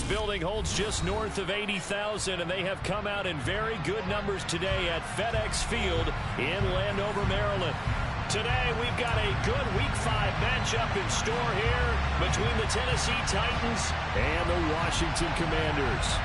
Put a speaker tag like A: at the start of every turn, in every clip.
A: building holds just north of 80,000, and they have come out in very good numbers today at FedEx Field in Landover, Maryland. Today, we've got a good Week 5 matchup in store here between the Tennessee Titans and the Washington Commanders.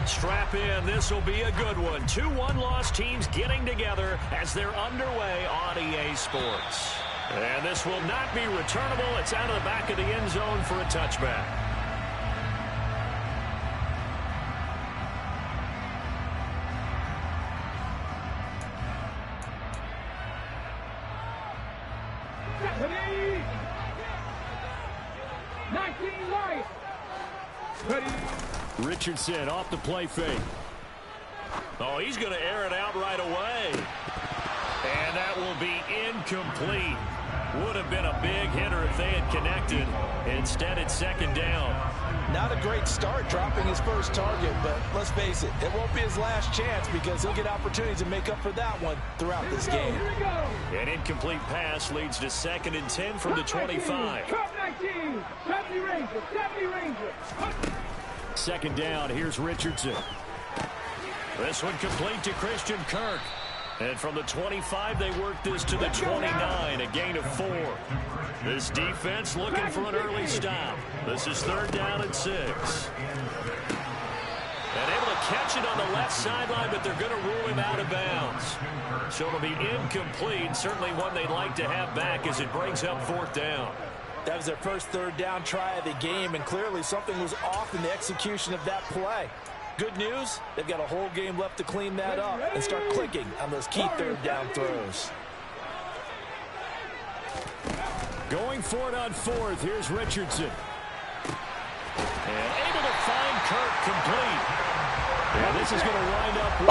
A: Strap in. This will be a good one. 2 one-loss teams getting together as they're underway on EA Sports. And this will not be returnable. It's out of the back of the end zone for a touchback.
B: Ready? 19 right. Ready?
A: Richardson off the play fake. Oh, he's going to air it out right away. And that will be incomplete. Would have been a big hitter if they had connected. Instead, it's second down.
C: Not a great start dropping his first target, but let's face it, it won't be his last chance because he'll get opportunities to make up for that one throughout this game.
A: An incomplete pass leads to 2nd and 10 from the 25.
B: 19, 70 Ranger, 70 Ranger.
A: Second down, here's Richardson. This one complete to Christian Kirk. And from the 25, they work this to the 29, a gain of 4. This defense looking for an early stop. This is 3rd down and 6. And able to catch it on the left sideline, but they're going to rule him out of bounds. So it'll be incomplete, certainly one they'd like to have back as it brings up 4th down.
C: That was their first 3rd down try of the game, and clearly something was off in the execution of that play. Good news, they've got a whole game left to clean that up and start clicking on those key 3rd down throws.
A: Going for it on 4th, here's Richardson. And able to find Kirk complete. And this is going to wind up with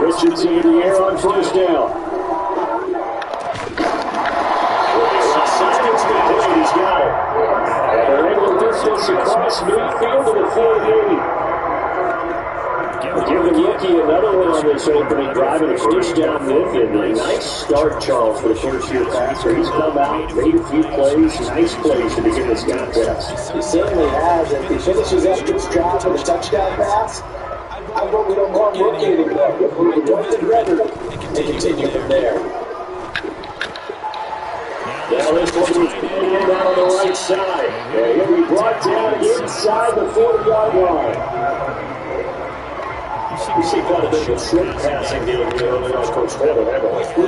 D: Richardson in the air on 1st down. He's got it. And they're able to distance across midfield to the 48. Give the rookie another one on this opening drive and a 1st down and a nice start, Charles, for the first-year passer. He's come out, made a few plays, nice plays to begin this contest.
E: He certainly has. If he finishes up this drive with a touchdown pass, I hope we don't want rookie anymore. We're the record and continue from there.
D: Now this one was pinned down on the right side. And he'll be brought down inside the 40-yard line. We see quite a bit of short passing game here early on Coach Taylor.
E: We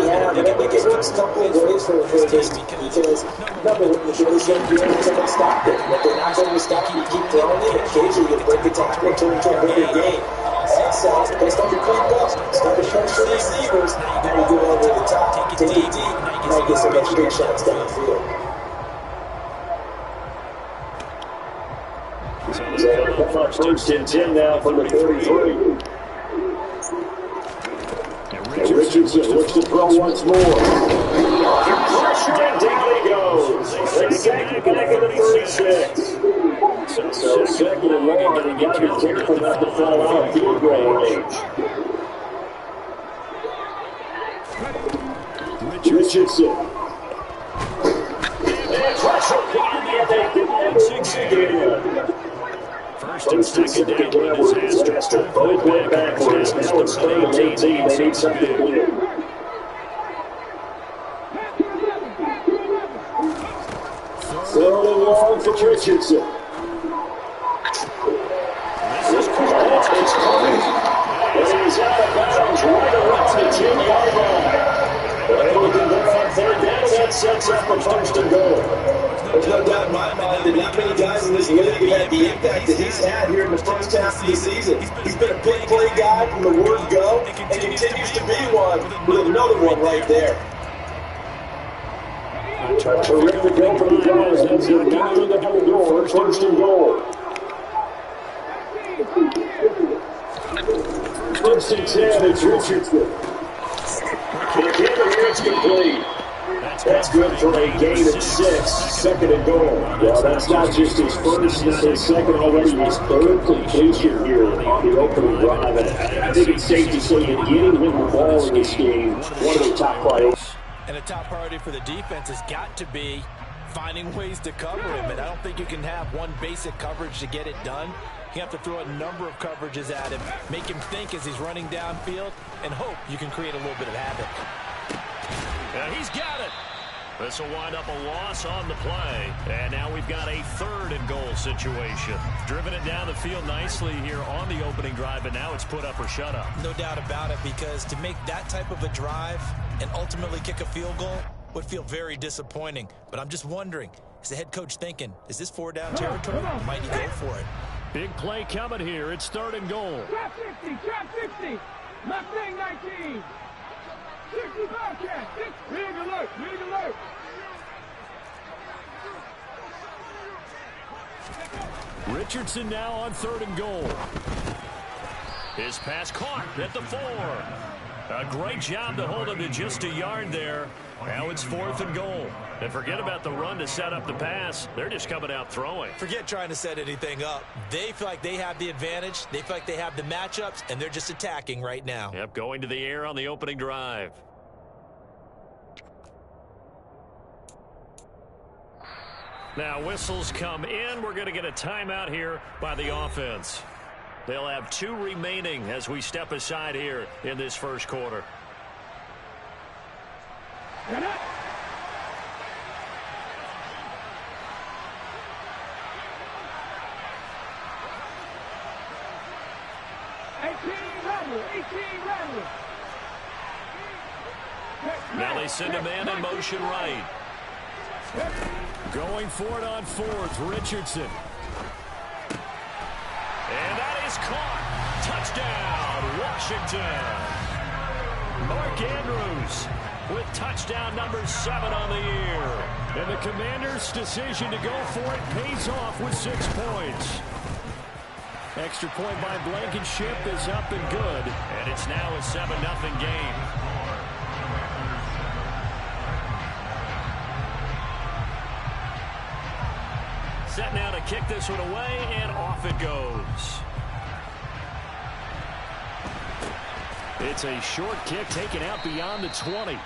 E: have, and it works a couple of ways for this because number one, the Phillies don't do anything to stop it. But they're not going to stop you. Keep throwing it. Occasionally you break the tackle and turn into a bigger game. Also, based on your clean ball, start to pressure receivers. Now you go over the top, take it deep, you might get some extra shots downfield.
D: First and 10 now from the 33. And Richardson looks to throw once more. And down he goes. And second back at the 36. So second and long, and you got to be careful not to fall out of field goal range. Richardson. And pressure, and they didn't succeed.
A: First and second down with a disaster.
D: Both went backwards. Now it's 3-18. They need something clear. Third and long for Richardson. This call is coming. And he's out of bounds right around the 10-yard line. They're able to get there on 3rd down. That sets up a 1st and goal.
E: There's no doubt in my mind that not many guys in this league have had the impact that he's had here in the first half of the season. He's been a big play guy from the word go and continues to be one with another one right there.
D: A terrific opening drive has them back in the double door, first and goal. First and 10, it's Richardson. It's complete. That's good for a gain of 6, second and goal. Well, that's not just his first, not his second already, his third completion here on the opening drive. And I think it's safe to say that getting him the ball in this game, one of the top priorities.
C: And a top priority for the defense has got to be finding ways to cover him. And I don't think you can have one basic coverage to get it done. You have to throw a number of coverages at him, make him think as he's running downfield, and hope you can create a little bit of havoc.
A: And he's got it. This will wind up a loss on the play. And now we've got a third and goal situation. Driven it down the field nicely here on the opening drive, and now it's put up or shut up.
C: No doubt about it, because to make that type of a drive and ultimately kick a field goal would feel very disappointing. But I'm just wondering, is the head coach thinking, is this 4-down territory? Might he go for it?
A: Big play coming here. It's third and goal.
B: Trap 60, trap 60. Mustang 19. 60 Bobcat. Big alert, big alert.
A: Richardson now on third and goal. His pass caught at the 4. A great job to hold him to just a yard there. Now it's fourth and goal. And forget about the run to set up the pass. They're just coming out throwing.
C: Forget trying to set anything up. They feel like they have the advantage. They feel like they have the matchups, and they're just attacking right now.
A: Yep, going to the air on the opening drive. Now whistles come in. We're going to get a timeout here by the offense. They'll have 2 remaining as we step aside here in this first quarter.
B: Get up.
A: Now they send a man in motion right. Going for it on fourth, Richardson. And that is caught. Touchdown, Washington. Mark Andrews with touchdown number 7 on the year. And the Commanders' decision to go for it pays off with 6 points. Extra point by Blankenship is up and good. And it's now a 7-0 game. Set now to kick this one away, and off it goes. It's a short kick taken out beyond the 20.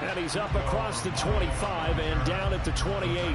A: And he's up across the 25 and down at the 28.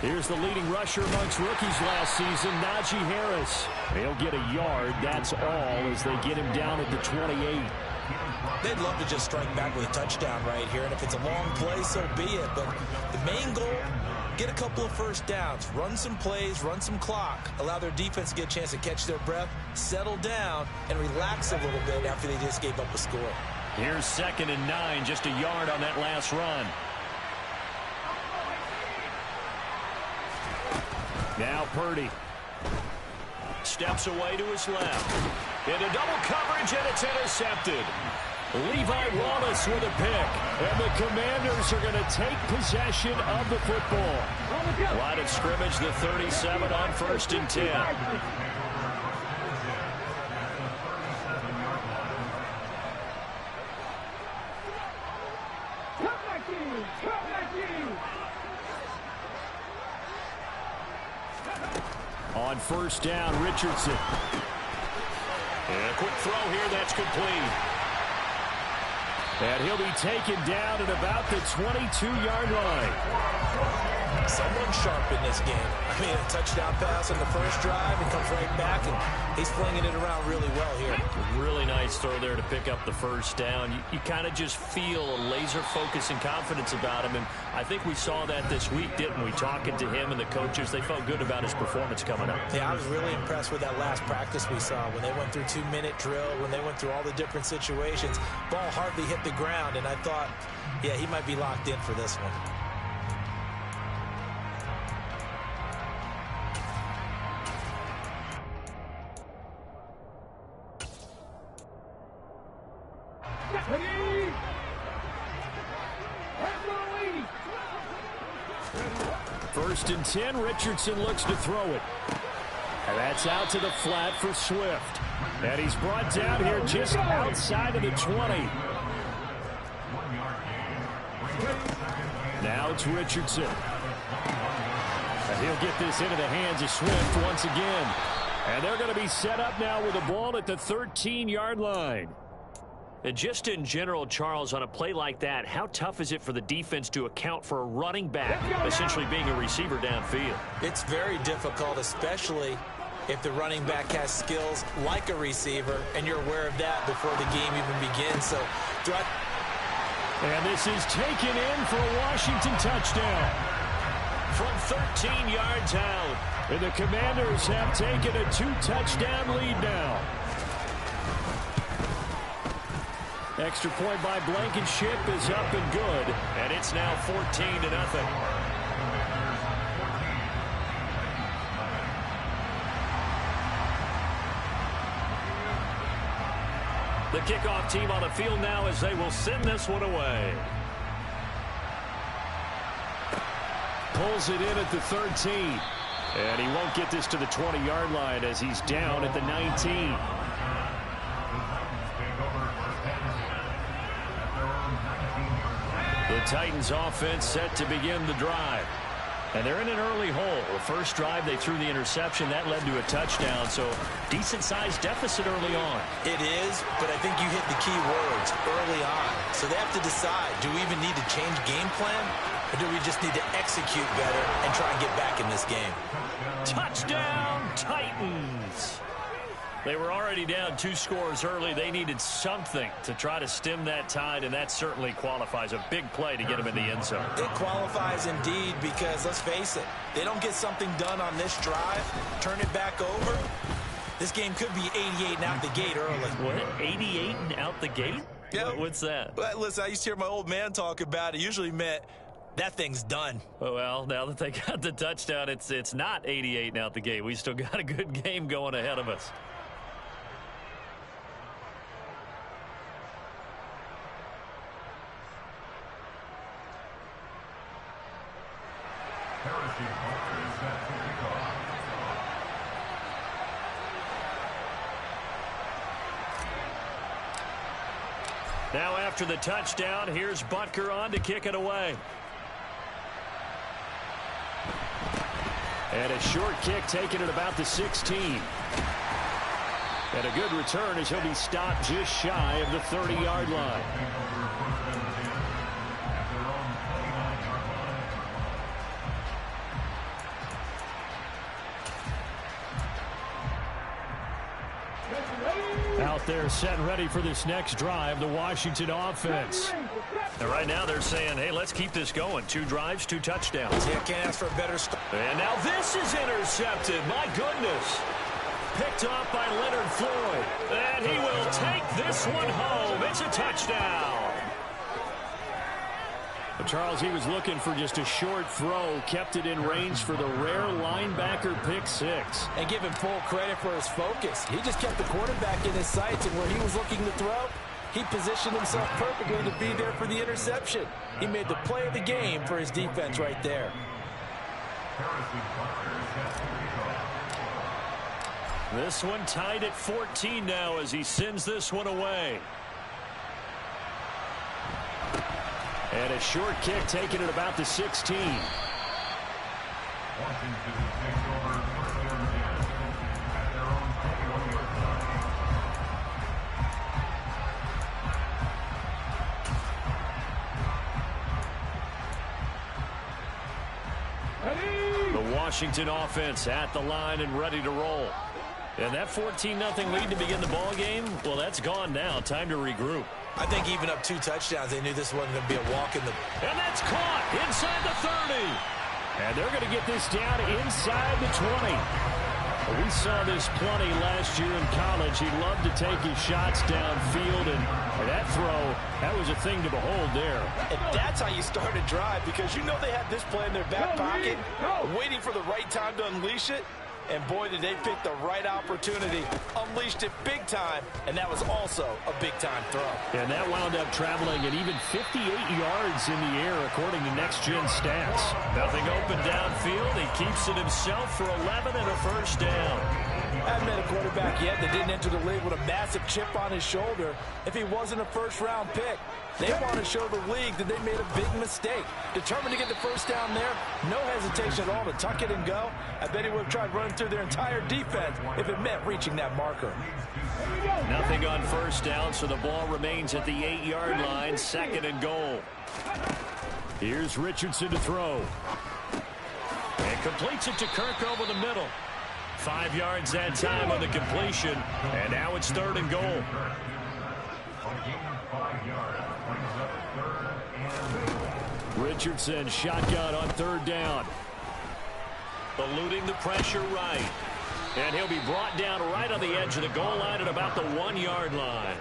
A: Here's the leading rusher amongst rookies last season, Najee Harris. He'll get a yard, that's all, as they get him down at the 28.
C: They'd love to just strike back with a touchdown right here, and if it's a long play, so be it. But the main goal, get a couple of first downs, run some plays, run some clock, allow their defense to get a chance to catch their breath, settle down, and relax a little bit after they just gave up a score.
A: Here's 2nd and 9, just a yard on that last run. Now Purdy steps away to his left. Into double coverage, and it's intercepted. Levi Wallace with a pick. And the Commanders are going to take possession of the football. Line of scrimmage, the 37 on 1st and 10. On 1st down, Richardson. And a quick throw here, that's complete. And he'll be taken down at about the 22-yard line.
C: Someone sharp in this game. I mean, a touchdown pass on the first drive and comes right back, and he's flinging it around really well here.
A: Really nice throw there to pick up the first down. You kind of just feel a laser focus and confidence about him, and I think we saw that this week, didn't we? Talking to him and the coaches, they felt good about his performance coming up.
C: Yeah, I was really impressed with that last practice we saw when they went through 2-minute drill, when they went through all the different situations. Ball hardly hit the ground, and I thought, yeah, he might be locked in for this one.
A: First and 10, Richardson looks to throw it. And that's out to the flat for Swift. And he's brought down here just outside of the 20. Now it's Richardson. And he'll get this into the hands of Swift once again. And they're going to be set up now with the ball at the 13-yard line. And just in general, Charles, on a play like that, how tough is it for the defense to account for a running back essentially being a receiver downfield?
C: It's very difficult, especially if the running back has skills like a receiver, and you're aware of that before the game even begins. So,
A: and this is taken in for a Washington touchdown. From 13 yards out, and the Commanders have taken a 2-touchdown lead now. Extra point by Blankenship is up and good, and it's now 14-0. The kickoff team on the field now as they will send this one away. Pulls it in at the 13. And he won't get this to the 20-yard line as he's down at the 19. The Titans offense set to begin the drive. And they're in an early hole. The first drive, they threw the interception. That led to a touchdown, so decent-sized deficit early on.
C: It is, but I think you hit the key words early on. So they have to decide, do we even need to change game plan, or do we just need to execute better and try and get back in this game?
A: Touchdown, Titans! They were already down 2 scores early. They needed something to try to stem that tide, and that certainly qualifies. A big play to get them in the end zone.
C: It qualifies indeed because, let's face it, they don't get something done on this drive, turn it back over, this game could be 88 and out the gate early.
A: What? 88 and out the gate?
C: Yeah.
A: What's that?
C: Well, listen, I used to hear my old man talk about it. Usually meant that thing's done.
A: Well, now that they got the touchdown, it's not 88 and out the gate. We still got a good game going ahead of us. Now after the touchdown, here's Butker on to kick it away. And a short kick taken at about the 16. And a good return as he'll be stopped just shy of the 30-yard line. Out there set ready for this next drive, the Washington offense. And right now they're saying, hey, let's keep this going. 2 drives, 2 touchdowns.
C: Yeah, can't ask for a better start.
A: And now this is intercepted. My goodness. Picked off by Leonard Floyd. And he will take this one home. It's a touchdown. But Charles, he was looking for just a short throw, kept it in range for the rare linebacker pick 6.
C: And give him full credit for his focus. He just kept the quarterback in his sights, and where he was looking to throw, he positioned himself perfectly to be there for the interception. He made the play of the game for his defense right there.
A: This one tied at 14 now as he sends this one away. And a short kick taken at about the 16. Washington offense at the line and ready to roll. And that 14-0 lead to begin the ball game, well, that's gone now. Time to regroup.
C: I think even up 2 touchdowns, they knew this wasn't going to be a walk in the...
A: And that's caught inside the 30. And they're going to get this down inside the 20. We saw this plenty last year in college. He loved to take his shots downfield, and that throw, that was a thing to behold there.
C: And that's how you start a drive, because you know they had this play in their back pocket, waiting for the right time to unleash it. And boy, did they pick the right opportunity, unleashed it big time, and that was also a big-time throw.
A: And that wound up traveling at even 58 yards in the air, according to Next Gen Stats. Nothing open downfield. He keeps it himself for 11 and a first down.
C: I haven't met a quarterback yet that didn't enter the league with a massive chip on his shoulder if he wasn't a first-round pick. They want to show the league that they made a big mistake. Determined to get the first down there, no hesitation at all to tuck it and go. I bet he would have tried running through their entire defense if it meant reaching that marker.
A: Nothing on first down, so the ball remains at the 8-yard line, 2nd and goal. Here's Richardson to throw. And completes it to Kirk over the middle. 5 yards that time on the completion, and now it's 3rd and goal. Richardson shotgun on 3rd down. Eluding the pressure right. And he'll be brought down right on the edge of the goal line at about the 1-yard line.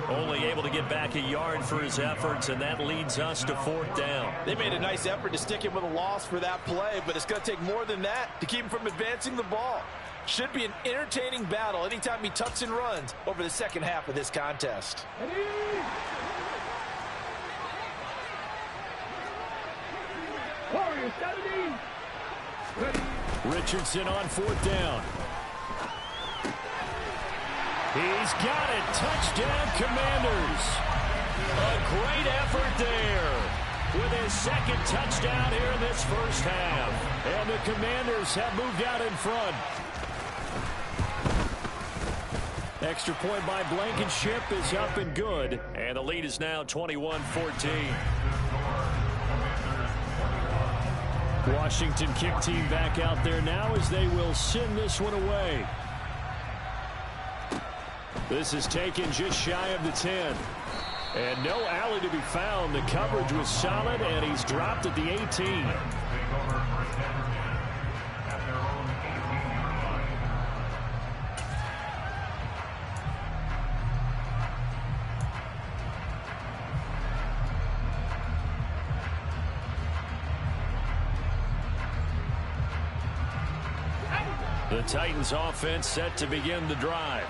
A: Only able to get back a yard for his efforts, and that leads us to 4th down.
C: They made a nice effort to stick him with a loss for that play, but it's going to take more than that to keep him from advancing the ball. Should be an entertaining battle anytime he tucks and runs over the second half of this contest.
A: Richardson on 4th down. He's got it. Touchdown, Commanders. A great effort there with his 2nd touchdown here in this first half. And the Commanders have moved out in front. Extra point by Blankenship is up and good. And the lead is now 21-14. Washington kick team back out there now as they will send this one away. This is taken just shy of the 10. And no alley to be found. The coverage was solid, and he's dropped at the 18. The Titans offense set to begin the drive.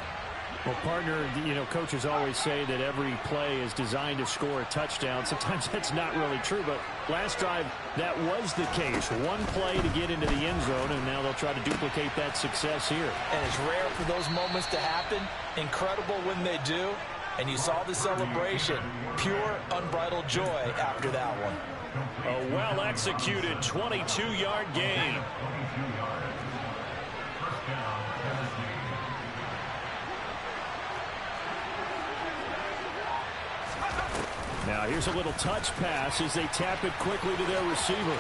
A: Well, partner, coaches always say that every play is designed to score a touchdown. Sometimes that's not really true, but last drive, that was the case. One play to get into the end zone, and now they'll try to duplicate that success here.
C: And it's rare for those moments to happen. Incredible when they do. And you saw the celebration. Pure, unbridled joy after that one.
A: A well-executed 22-yard gain. Now here's a little touch pass as they tap it quickly to their receiver.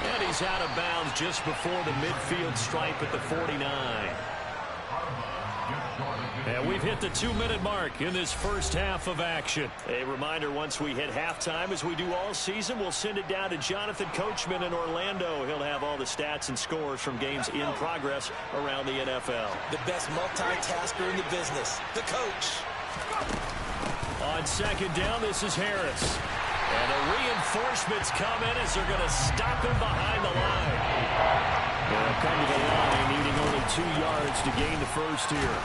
A: And he's out of bounds just before the midfield stripe at the 49. And we've hit the 2-minute mark in this first half of action. A reminder, once we hit halftime, as we do all season, we'll send it down to Jonathan Coachman in Orlando. He'll have all the stats and scores from games in progress around the NFL.
C: The best multitasker in the business, the coach.
A: On 2nd down, this is Harris. And the reinforcements come in as they're going to stop him behind the line. They'll come to the line, needing only 2 yards to gain the first here.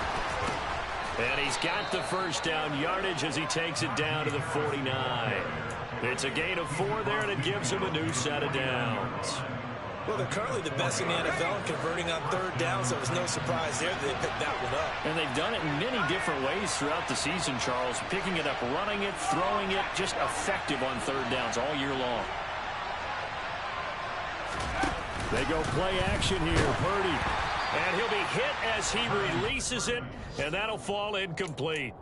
A: And he's got the first down yardage as he takes it down to the 49. It's a gain of 4 there, and it gives him a new set of downs.
C: Well, they're currently the best in the NFL in converting on 3rd down, so it was no surprise there that they picked that one up.
A: And they've done it in many different ways throughout the season, Charles. Picking it up, running it, throwing it, just effective on 3rd downs all year long. They go play action here, Purdy. And he'll be hit as he releases it, and that'll fall incomplete.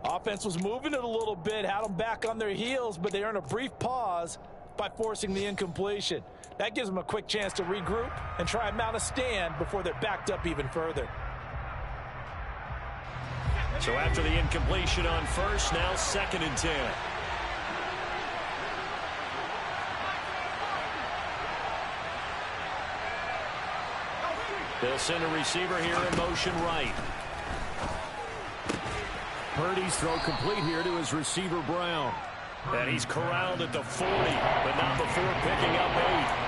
C: Offense was moving it a little bit, had them back on their heels, but they earn a brief pause. by forcing the incompletion. That gives them a quick chance to regroup and try and mount a stand before they're backed up even further.
A: So after the incompletion on first, now 2nd and 10. They'll send a receiver here in motion right. Purdy's throw complete here to his receiver Brown. And he's corralled at the 40, but not before picking up 8.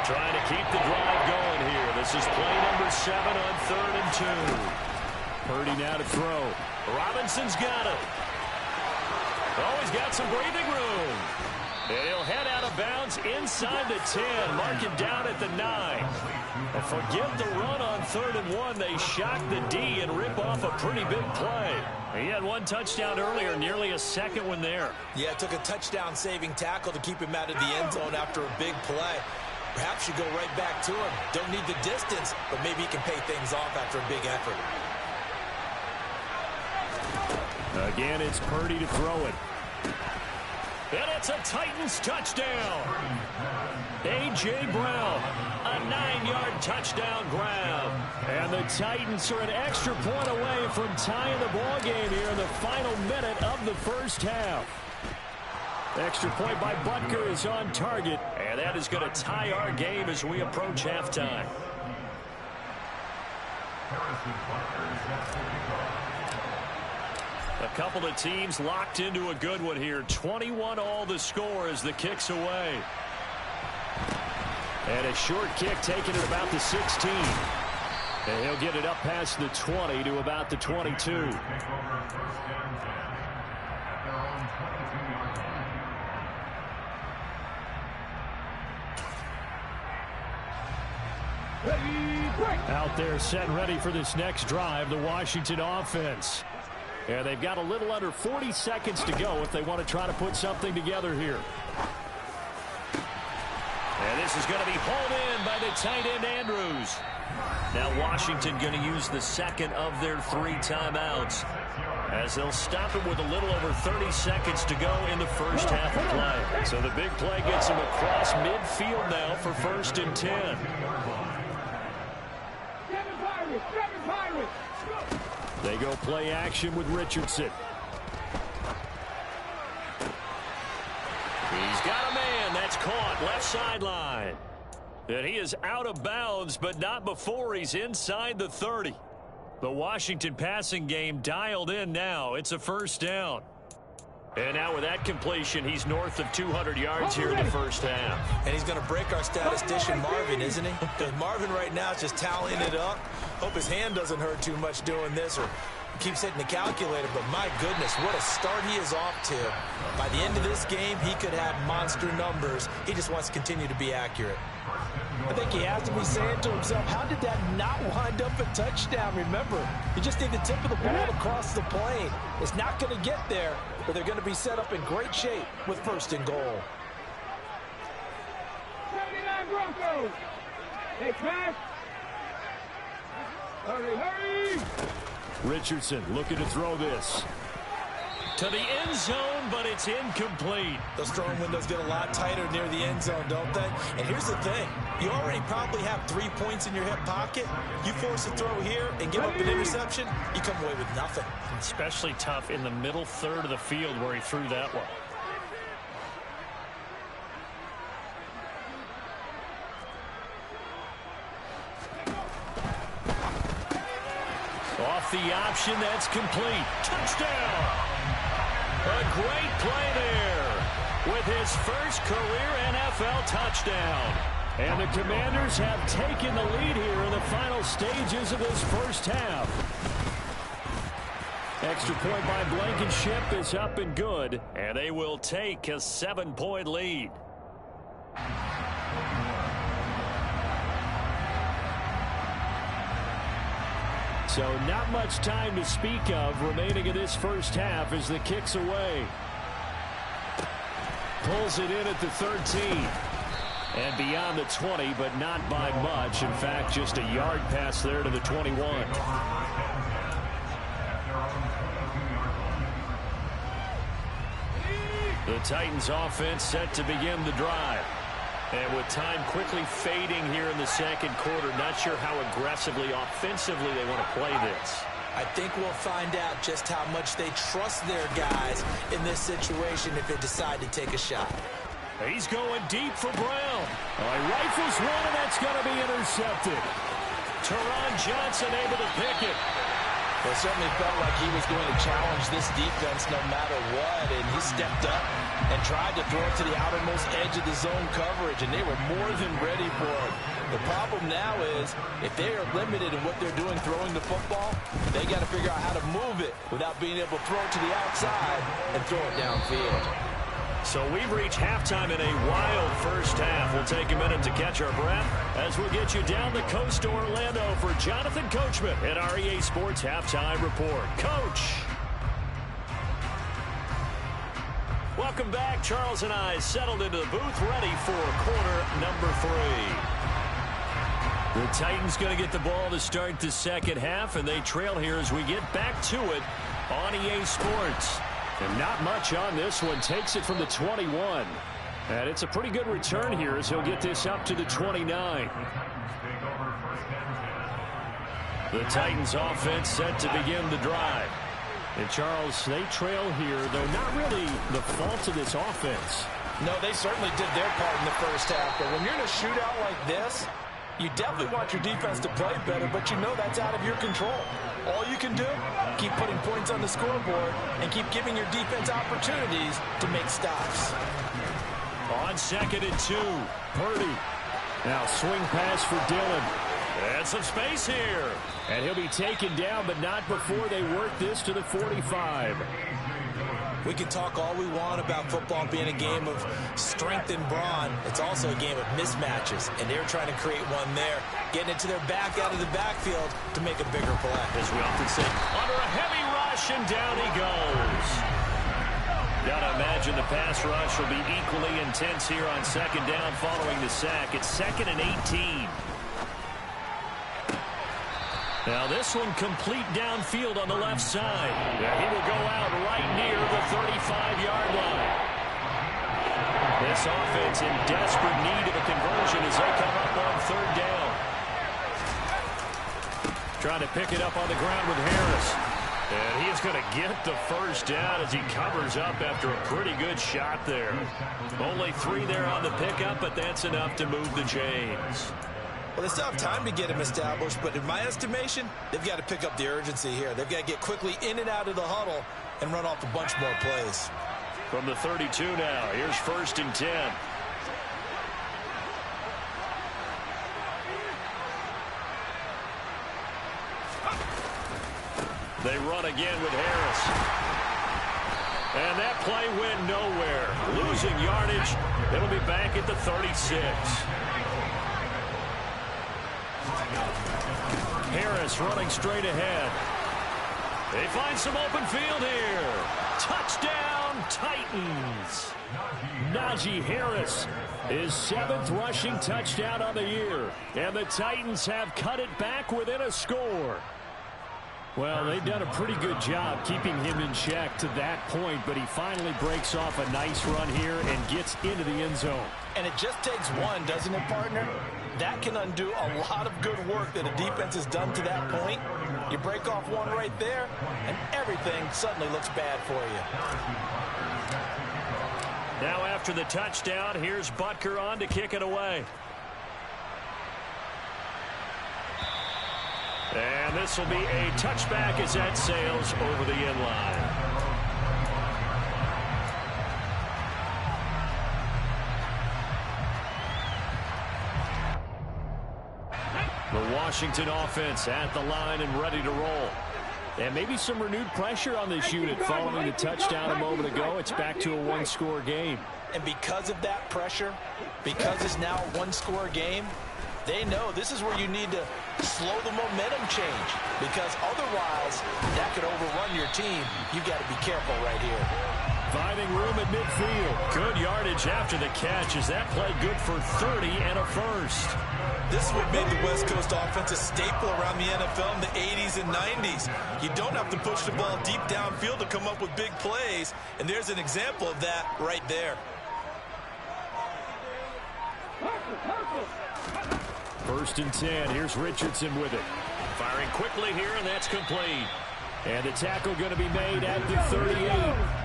A: Trying to keep the drive going here. This is play number 7 on 3rd and 2. Purdy now to throw. Robinson's got it. Oh, he's got some breathing room. And he'll head out of bounds inside the 10. Mark him down at the 9. And forget the run on 3rd and 1. They shock the D and rip off a pretty big play. He had 1 touchdown earlier, nearly a second one there.
C: Yeah, it took a touchdown-saving tackle to keep him out of the end zone after a big play. Perhaps you go right back to him. Don't need the distance, but maybe he can pay things off after a big effort.
A: Again, it's Purdy to throw it. And it's a Titans touchdown. A.J. Brown, a 9-yard touchdown grab. And the Titans are an extra point away from tying the ball game here in the final minute of the first half. Extra point by Butker is on target, and that is going to tie our game as we approach halftime. A couple of teams locked into a good one here. 21 all the score as the kick's away. And a short kick taken at about the 16. And he'll get it up past the 20 to about the 22. Out there set ready for this next drive, the Washington offense. And they've got a little under 40 seconds to go if they want to try to put something together here. And this is going to be hauled in by the tight end Andrews. Now Washington going to use the second of their 3 timeouts as they'll stop it with a little over 30 seconds to go in the first half of play. So the big play gets them across midfield now for 1st and 10. They go play action with Richardson. He's got a man. That's caught left sideline. And he is out of bounds, but not before he's inside the 30. The Washington passing game dialed in now. It's a 1st down. And now with that completion, he's north of 200 yards here in the first half.
C: And he's going to break our statistician Marvin, isn't he? Because Marvin right now is just tallying it up. Hope his hand doesn't hurt too much doing this or keeps hitting the calculator. But my goodness, what a start he is off to. By the end of this game, he could have monster numbers. He just wants to continue to be accurate. I think he has to be saying to himself, how did that not wind up a touchdown? Remember, you just need the tip of the ball across the plane. It's not going to get there, but they're going to be set up in great shape with 1st and goal.
B: 79 Broncos. Hey, pass. Hurry.
A: Richardson looking to throw this to the end zone, but it's incomplete.
C: Those throwing windows get a lot tighter near the end zone, don't they? And here's the thing. You already probably have 3 points in your hip pocket. You force a throw here and give up an interception, you come away with nothing.
A: Especially tough in the middle third of the field where he threw that one. Off the option, that's complete. Touchdown! A great play there with his first career NFL touchdown. And the Commanders have taken the lead here in the final stages of this first half. Extra point by Blankenship is up and good, and they will take a 7-point lead. So not much time to speak of remaining in this first half as the kick's away. Pulls it in at the 13. And beyond the 20, but not by much. In fact, just a yard pass there to the 21. The Titans offense set to begin the drive. And with time quickly fading here in the second quarter, not sure how aggressively, offensively they want to play this.
C: I think we'll find out just how much they trust their guys in this situation if they decide to take a shot.
A: He's going deep for Brown. He rifles one, and that's going to be intercepted. Teron Johnson able to pick it.
C: Well, it certainly felt like he was going to challenge this defense no matter what, and he stepped up and tried to throw it to the outermost edge of the zone coverage, and they were more than ready for it. The problem now is if they are limited in what they're doing throwing the football, they got to figure out how to move it without being able to throw it to the outside and throw it downfield.
A: So we've reached halftime in a wild first half. We'll take a minute to catch our breath as we'll get you down the coast to Orlando for Jonathan Coachman at our EA Sports Halftime Report. Coach! Welcome back. Charles and I settled into the booth ready for quarter number 3. The Titans going to get the ball to start the second half, and they trail here as we get back to it on EA Sports. And not much on this one. Takes it from the 21. And it's a pretty good return here as he'll get this up to the 29. The Titans offense set to begin the drive. And Charles, they trail here, though not really the fault of this offense.
C: No, they certainly did their part in the first half. But when you're in a shootout like this, you definitely want your defense to play better, but you know that's out of your control. All you can do, keep putting points on the scoreboard and keep giving your defense opportunities to make stops.
A: On 2nd and 2, Purdy. Now swing pass for Dillon. And some space here. And he'll be taken down, but not before they work this to the 45.
C: We can talk all we want about football being a game of strength and brawn. It's also a game of mismatches, and they're trying to create one there, getting it to their back out of the backfield to make a bigger play.
A: As we often say, under a heavy rush, and down he goes. Gotta imagine the pass rush will be equally intense here on 2nd down following the sack. It's 2nd and 18. Now this one complete downfield on the left side. He will go out right near the 35-yard line. This offense in desperate need of a conversion as they come up on 3rd down. Trying to pick it up on the ground with Harris. And he is going to get the first down as he covers up after a pretty good shot there. Only 3 there on the pickup, but that's enough to move the chains.
C: Well, they still have time to get him established, but in my estimation, they've got to pick up the urgency here. They've got to get quickly in and out of the huddle and run off a bunch more plays.
A: From the 32 now, here's 1st and 10. They run again with Harris. And that play went nowhere. Losing yardage. It'll be back at the 36. Harris running straight ahead. They find some open field here. Touchdown, Titans. Najee Harris, his 7th rushing touchdown on the year. And the Titans have cut it back within a score. Well, they've done a pretty good job keeping him in check to that point, but he finally breaks off a nice run here and gets into the end zone.
C: And it just takes one, doesn't it, partner? That can undo a lot of good work that a defense has done to that point. You break off one right there, and everything suddenly looks bad for you.
A: Now after the touchdown, here's Butker on to kick it away. And this will be a touchback as that sails over the end line. The Washington offense at the line and ready to roll. And maybe some renewed pressure on this unit following the touchdown a moment ago. It's back to a one-score game.
C: And because of that pressure, because it's now a one-score game, they know this is where you need to slow the momentum change, because otherwise that could overrun your team. You've got to be careful right here.
A: Finding room at midfield. Good yardage after the catch. Is that play good for 30 and a first?
C: This is what made the West Coast offense a staple around the NFL in the 80s and 90s. You don't have to push the ball deep downfield to come up with big plays, and there's an example of that right there.
A: First and 10. Here's Richardson with it. Firing quickly here, and that's complete. And the tackle going to be made at the 38.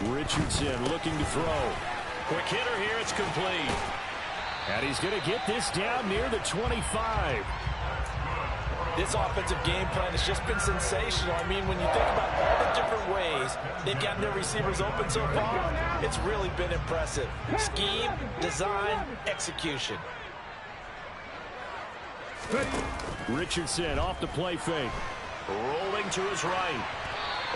A: Richardson looking to throw. Quick hitter here. It's complete. And he's going to get this down near the 25.
C: This offensive game plan has just been sensational. I mean, when you think about all the different ways they've gotten their receivers open so far, it's really been impressive. Scheme, design, execution.
A: Richardson off the play fake. Rolling to his right.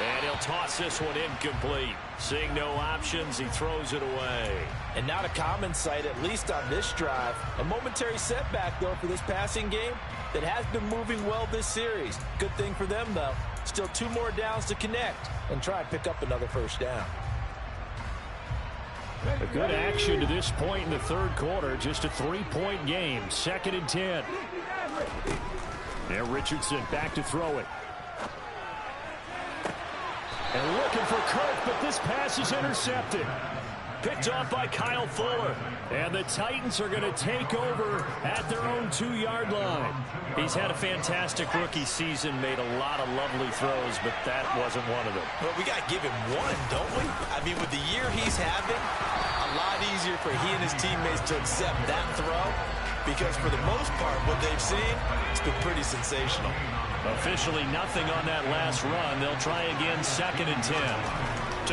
A: And he'll toss this one incomplete. Seeing no options, he throws it away.
C: And not a common sight, at least on this drive. A momentary setback, though, for this passing game that has been moving well this series. Good thing for them, though. Still 2 more downs to connect and try and pick up another first down.
A: A good action to this point in the third quarter. Just a 3-point game. 2nd and 10. Now Richardson back to throw it. And looking for Kirk, but this pass is intercepted. Picked off by Kyle Fuller. And the Titans are going to take over at their own 2-yard line. He's had a fantastic rookie season, made a lot of lovely throws, but that wasn't one of them.
C: Well, we got to give him one, don't we? I mean, with the year he's having, a lot easier for he and his teammates to accept that throw, because for the most part, what they've seen, it's been pretty sensational.
A: Officially nothing on that last run. They'll try again, 2nd and 10.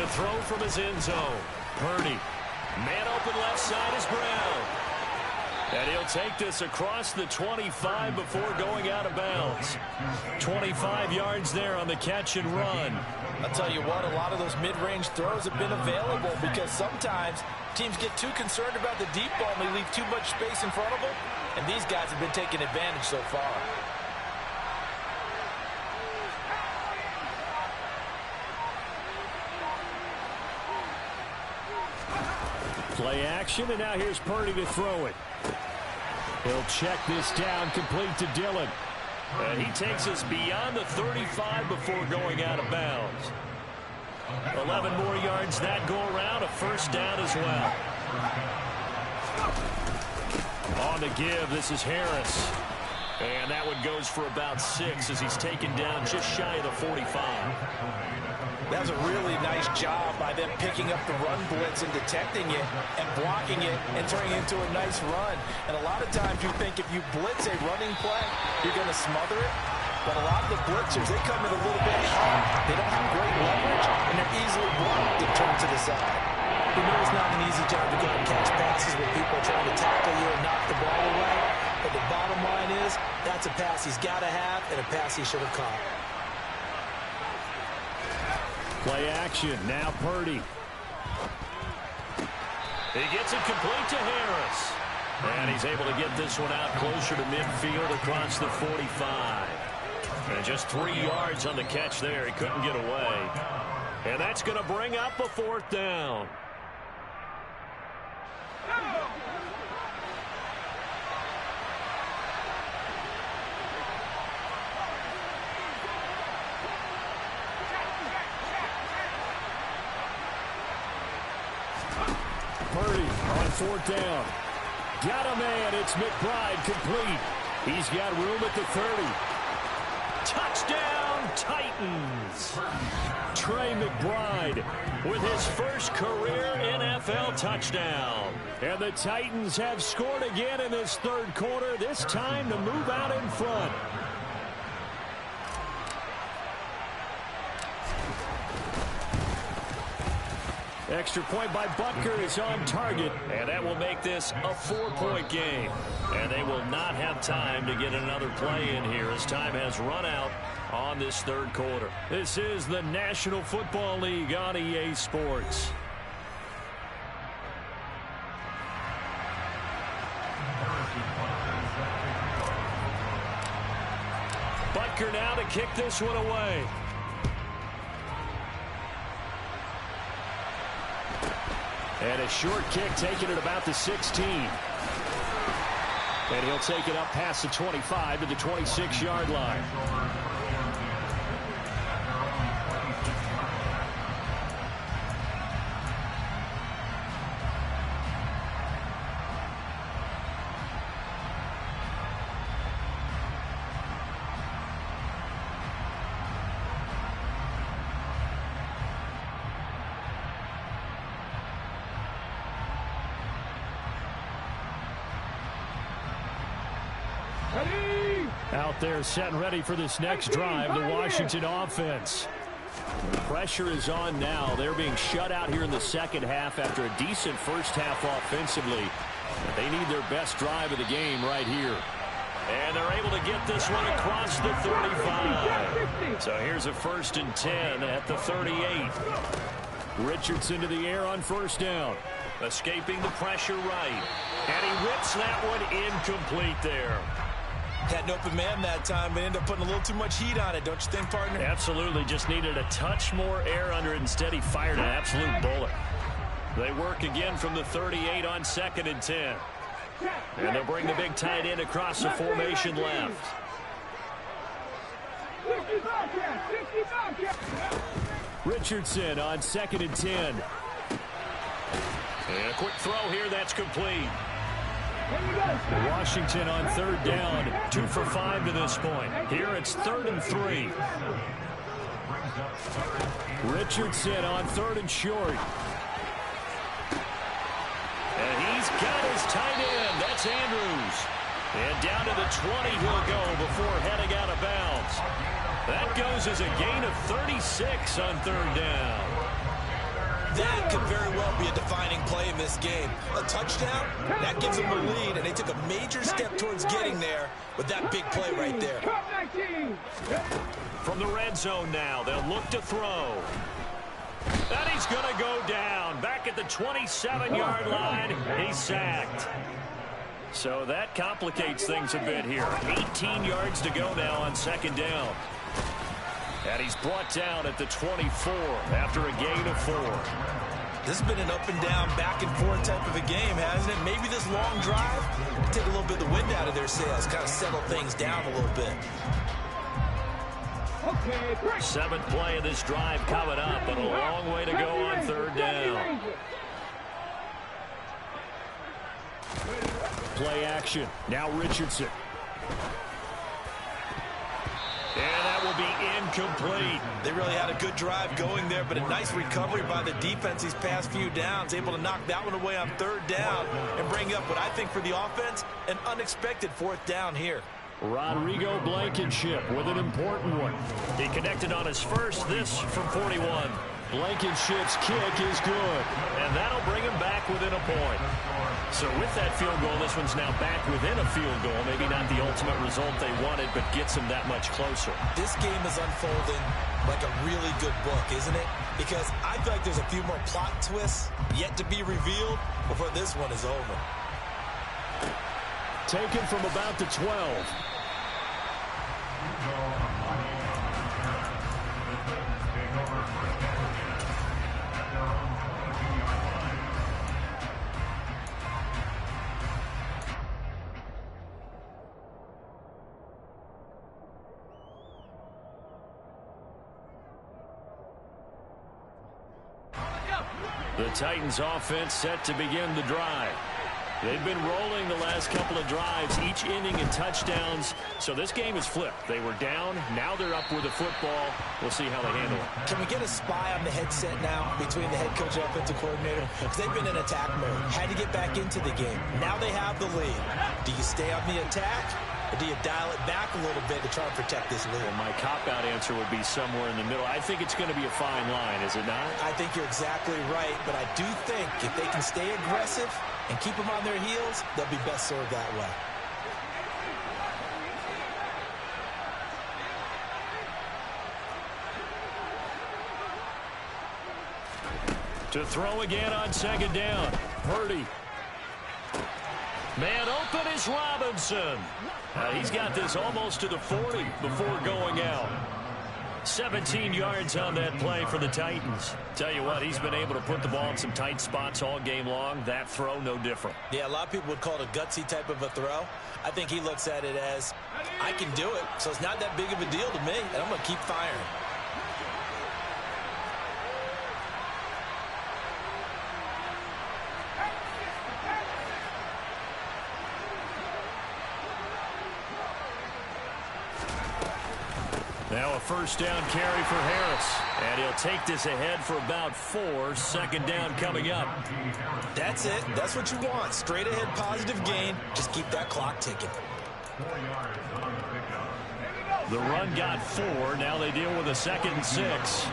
A: To throw from his end zone. Purdy. Man open left side is Brown. And he'll take this across the 25 before going out of bounds. 25 yards there on the catch and run.
C: I'll tell you what, a lot of those mid-range throws have been available because sometimes teams get too concerned about the deep ball and they leave too much space in front of them. And these guys have been taking advantage so far.
A: Play action, and now here's Purdy to throw it. He'll check this down, complete to Dillon. And he takes us beyond the 35 before going out of bounds. 11 more yards that go around, a first down as well. On the give, this is Harris. And that one goes for about 6 as he's taken down just shy of the 45.
C: That was a really nice job by them picking up the run blitz and detecting it and blocking it and turning it into a nice run. And a lot of times you think if you blitz a running play, you're going to smother it. But a lot of the blitzers, they come in a little bit hot. They don't have great leverage, and they're easily blocked and turned to the side. We know it's not an easy job to go and catch passes when people are trying to tackle you and knock the ball away. But the bottom line is, that's a pass he's got to have and a pass he should have caught.
A: Play action, now Purdy. He gets it complete to Harris. And he's able to get this one out closer to midfield across the 45. And just 3 yards on the catch there. He couldn't get away. And that's going to bring up a 4th down. Purdy on 4th down. Got a man. It's McBride complete. He's got room at the 30. Touchdown, Titans. Trey McBride with his first career NFL touchdown. And the Titans have scored again in this third quarter, this time to move out in front. Extra point by Butker is on target, and that will make this a 4-point game. And they will not have time to get another play in here as time has run out on this third quarter. This is the National Football League on EA Sports. kick this one away. And a short kick taken at about the 16. And he'll take it up past the 25 to the 26-yard line. Out there set and ready for this next drive, the Washington offense. Pressure is on now. They're being shut out here in the second half after a decent first half offensively. They need their best drive of the game right here. And they're able to get this one across the 35. So here's a 1st and 10 at the 38. Richardson to the air on first down. Escaping the pressure right. And he whips that one incomplete there.
C: Had an open man that time, but ended up putting a little too much heat on it, don't you think, partner?
A: Absolutely. Just needed a touch more air under it. Instead, he fired an absolute bullet. They work again from the 38 on 2nd and 10. And they'll bring the big tight end across the formation left. Richardson on 2nd and 10. And a quick throw here that's complete. Washington on 3rd down, 2 for 5 to this point. Here it's 3rd and 3. Richardson on 3rd and short. And he's got his tight end. That's Andrews. And down to the 20 he'll go before heading out of bounds. That goes as a gain of 36 on 3rd down.
C: That could very well be a defining play in this game. A touchdown, that gives them the lead, and they took a major step towards getting there with that big play right there.
A: From the red zone now, they'll look to throw. And he's going to go down. Back at the 27-yard line, he's sacked. So that complicates things a bit here. 18 yards to go now on 2nd down. And he's brought down at the 24 after a gain of 4.
C: This has been an up and down, back and forth type of a game, hasn't it? Maybe this long drive will take a little bit of the wind out of their sails, kind of settle things down a little bit.
A: 7th play of this drive coming up, but a long way to go on 3rd down. Play action. Now Richardson. And that will be incomplete.
C: They really had a good drive going there, but a nice recovery by the defense these past few downs, able to knock that one away on 3rd down and bring up what I think for the offense, an unexpected 4th down here.
A: Rodrigo Blankenship with an important one. He connected on his first, this from 41. Blankenship's kick is good, and that'll bring him back within a point. So with that field goal, this one's now back within a field goal. Maybe not the ultimate result they wanted, but gets them that much closer.
C: This game is unfolding like a really good book, isn't it? Because I feel like there's a few more plot twists yet to be revealed before this one is over.
A: Taken from about the 12. The Titans offense set to begin the drive. They've been rolling the last couple of drives, each ending in touchdowns. So this game is flipped. They were down. Now they're up with the football. We'll see how they handle it.
C: Can we get a spy on the headset now between the head coach and offensive coordinator? Because they've been in attack mode. Had to get back into the game. Now they have the lead. Do you stay on the attack? Or do you dial it back a little bit to try and protect this lead?
A: Well, my cop-out answer would be somewhere in the middle. I think it's going to be a fine line, is it not?
C: I think you're exactly right, but I do think if they can stay aggressive and keep them on their heels, they'll be best served that way.
A: To throw again on 2nd down. Purdy. Man open is Robinson. He's got this almost to the 40 before going out. 17 yards on that play for the Titans. Tell you what, he's been able to put the ball in some tight spots all game long. That throw, no different.
C: Yeah, a lot of people would call it a gutsy type of a throw. I think he looks at it as, I can do it, so it's not that big of a deal to me, and I'm going to keep firing.
A: Now a first down carry for Harris. And he'll take this ahead for about 4. Second down coming up.
C: That's it. That's what you want. Straight ahead positive gain. Just keep that clock ticking.
A: The run got 4. Now they deal with a 2nd and 6.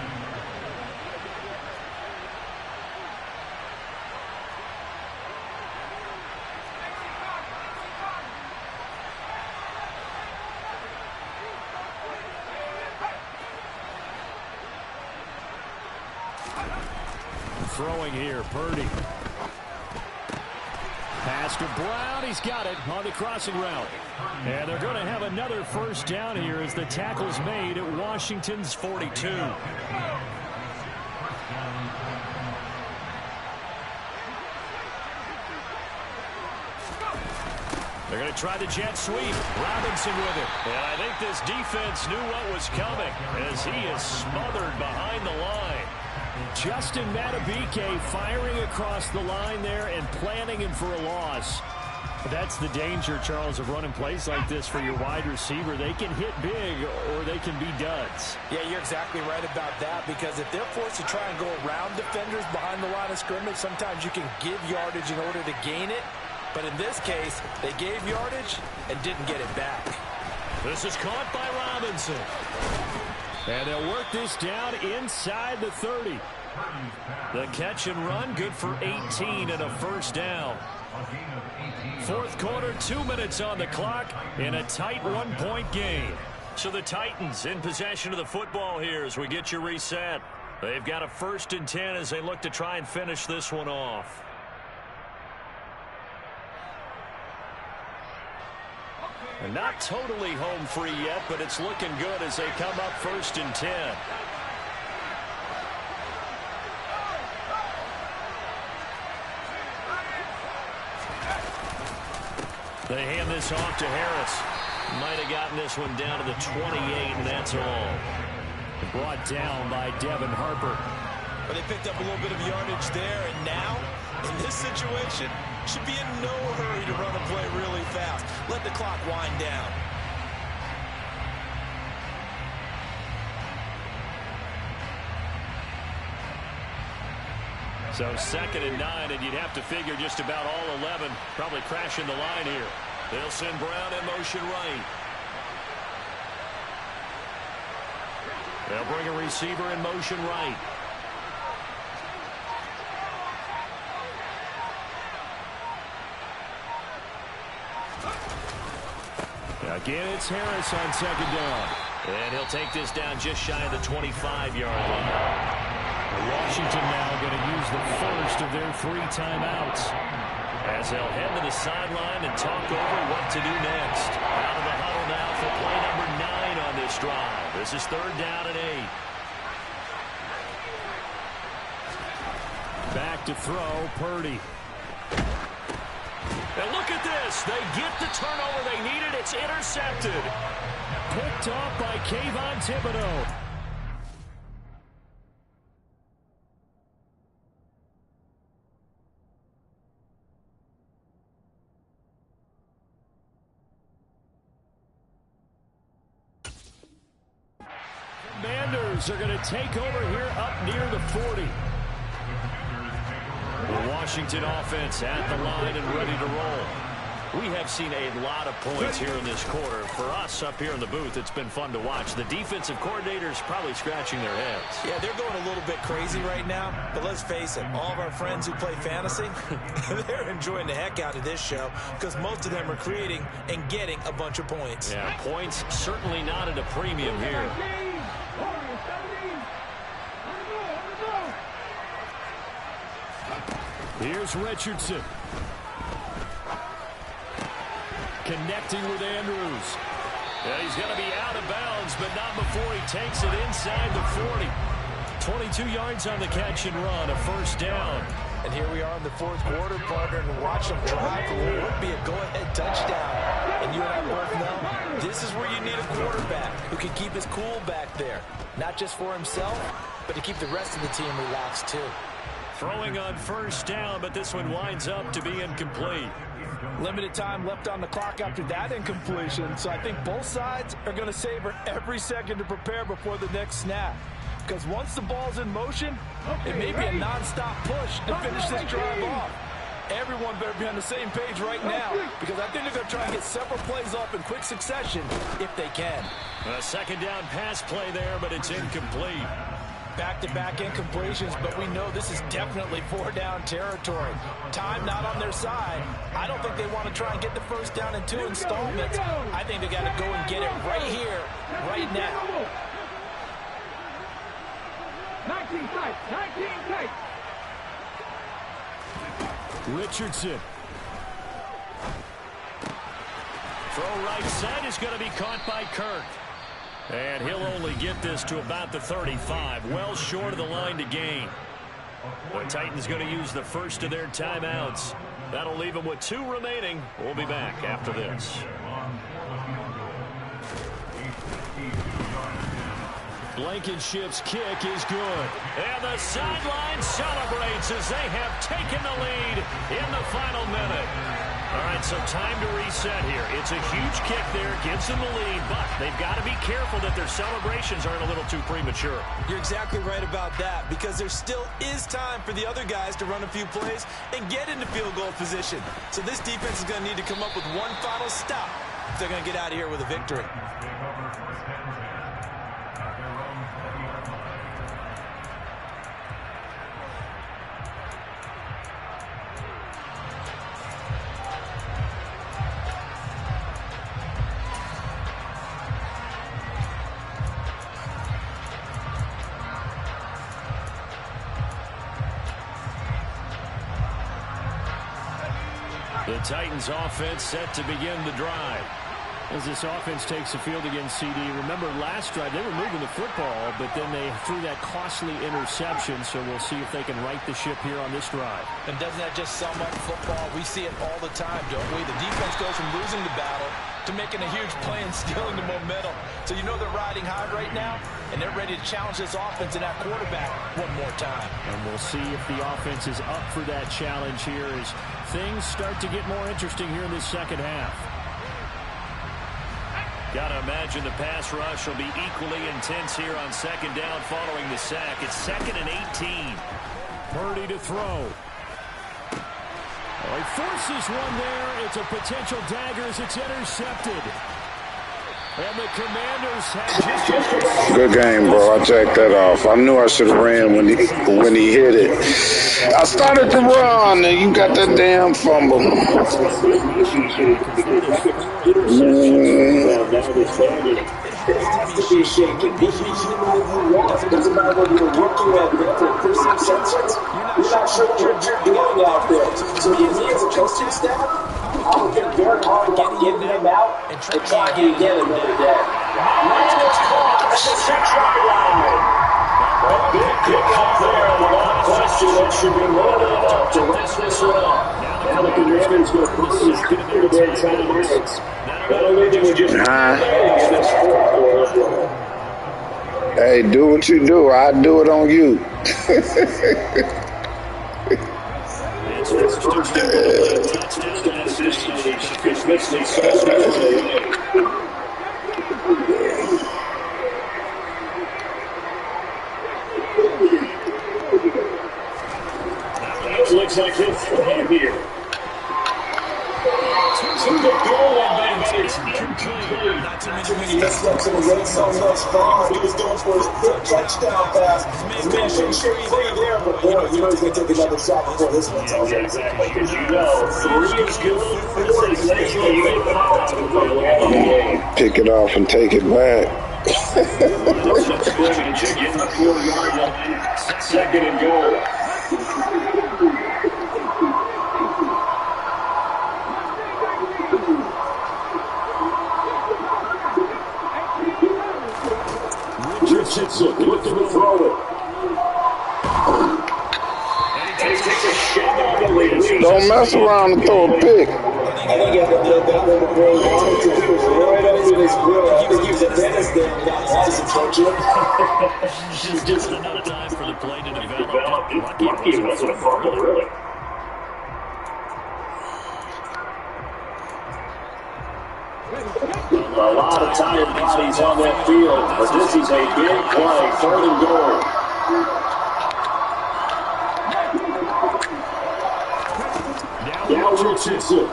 A: Throwing here, Purdy. Pass to Brown. He's got it on the crossing route. And they're going to have another first down here as the tackle's made at Washington's 42. They're going to try the jet sweep. Robinson with it. And I think this defense knew what was coming as he is smothered behind the line. Justin Madubuike firing across the line there and planning him for a loss. That's the danger, Charles, of running plays like this for your wide receiver. They can hit big or they can be duds.
C: Yeah, you're exactly right about that, because if they're forced to try and go around defenders behind the line of scrimmage, sometimes you can give yardage in order to gain it. But in this case, they gave yardage and didn't get it back.
A: This is caught by Robinson. And they'll work this down inside the 30. The catch and run, good for 18 and a first down. Fourth quarter, 2 minutes on the clock in a tight 1-point game. So the Titans in possession of the football here as we get you reset. They've got a 1st and 10 as they look to try and finish this one off. And not totally home free yet, but it's looking good as they come up 1st and 10. They hand this off to Harris. Might have gotten this one down to the 28, and that's all. Brought down by Devin Harper.
C: But they picked up a little bit of yardage there, and now, in this situation, should be in no hurry to run a play really fast. Let the clock wind down.
A: So 2nd and 9, and you'd have to figure just about all 11 probably crashing the line here. They'll send Brown in motion right. They'll bring a receiver in motion right. Again, it's Harris on 2nd down. And he'll take this down just shy of the 25-yard line. Washington now going to use the first of their 3 timeouts as they'll head to the sideline and talk over what to do next. Out of the huddle now for play number 9 on this drive. This is 3rd down and 8. Back to throw, Purdy. And look at this. They get the turnover they needed. It's intercepted. Picked off by Kayvon Thibodeaux. Commanders are going to take over here up near the 40. The Washington offense at the line and ready to roll. We have seen a lot of points here in this quarter. For us up here in the booth, it's been fun to watch. The defensive coordinators probably scratching their heads.
C: Yeah, they're going a little bit crazy right now. But let's face it, all of our friends who play fantasy, they're enjoying the heck out of this show because most of them are creating and getting a bunch of points.
A: Yeah, points certainly not at a premium here. Here's Richardson. Connecting with Andrews. Yeah, he's going to be out of bounds, but not before he takes it inside the 40. 22 yards on the catch and run, a first down.
C: And here we are in the fourth quarter, partner, and watch them drive for what would be a go-ahead touchdown. And you and I both know this is where you need a quarterback who can keep his cool back there. Not just for himself, but to keep the rest of the team relaxed too.
A: Throwing on first down, but this one winds up to be incomplete.
C: Limited time left on the clock after that incompletion, so I think both sides are going to savor every second to prepare before the next snap. Because once the ball's in motion, it may be a non-stop push to finish this drive off. Everyone better be on the same page right now, because I think they're going to try and get several plays off in quick succession if they can.
A: A second down pass play there, but it's incomplete.
C: Back-to-back incompletions, but we know this is definitely four-down territory. Time not on their side. I don't think they want to try and get the first down in 2 installments. I think they got to go and get it right here, right now.
B: 19 tight, 19 tight.
A: Richardson. Throw right side is going to be caught by Kirk. And he'll only get this to about the 35, well short of the line to gain. The Titans going to use the first of their timeouts. That'll leave them with 2 remaining. We'll be back after this. Blankenship's kick is good. And the sideline celebrates as they have taken the lead in the final minute. All right, so time to reset here. It's a huge kick there, gives them the lead, but they've got to be careful that their celebrations aren't a little too premature.
C: You're exactly right about that, because there still is time for the other guys to run a few plays and get into field goal position. So this defense is going to need to come up with one final stop if they're going to get out of here with a victory.
A: The Titans offense set to begin the drive. As this offense takes the field against CD, remember last drive they were moving the football, but then they threw that costly interception, so we'll see if they can right the ship here on this drive.
C: And doesn't that just sum up football? We see it all the time, don't we? The defense goes from losing the battle to making a huge play and stealing the momentum. So you know they're riding high right now, and they're ready to challenge this offense and that quarterback one more time.
A: And we'll see if the offense is up for that challenge here as things start to get more interesting here in this second half. Got to imagine the pass rush will be equally intense here on second down following the sack. It's 2nd and 18. Purdy to throw. Oh, he forces one there. It's a potential dagger as it's intercepted. And the Commanders have just...
F: Good game, bro. I jacked that off. I knew I should have ran when he hit it. I started to run, and you got that damn fumble.
E: It has to be shaken. It doesn't matter whether you're working at mental perceptions. You're not sure what you're doing out there. So you need the coaching staff. I would get very hard getting them out and try again another day. That's a 6-yard line. A big kick out there without question. That should be more than enough to rest this one up. Now the Commanders will put his kicker to their timeouts. That'll leave them with just in this fourth quarter.
F: Hey, do what you do. I do it on you.
A: It's first and 10. Touchdown at this stage.
D: It's missing so looks like he'll throw here. To the goal line, but it's incomplete.
E: Not too many missteps in the red zone thus far. He was going for his quick touchdown pass. He's making sure he's there, but boy, you know he's going to take another shot before this one's over.
D: Yeah, exactly, because you know 3 is good, 4 is next one. You ain't out of the game.
F: Pick it off and take it back.
D: Scrimmage again, the 4-yard line. 2nd and goal. Hutchinson looking to throw it. And he takes a shot on the lead.
F: Don't mess around and throw a pick.
E: I think that one the bro wanted to do was right up with his grill. I think he was a dentist there and got license, don't you?
A: Just another time for the play to develop.
D: Lucky it wasn't a fumble, really. A lot of tired bodies on that field, but this is a big play, 3rd and goal. Now Richardson.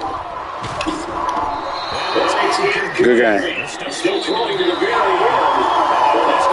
F: Good game.
D: Still throwing to the very end. That's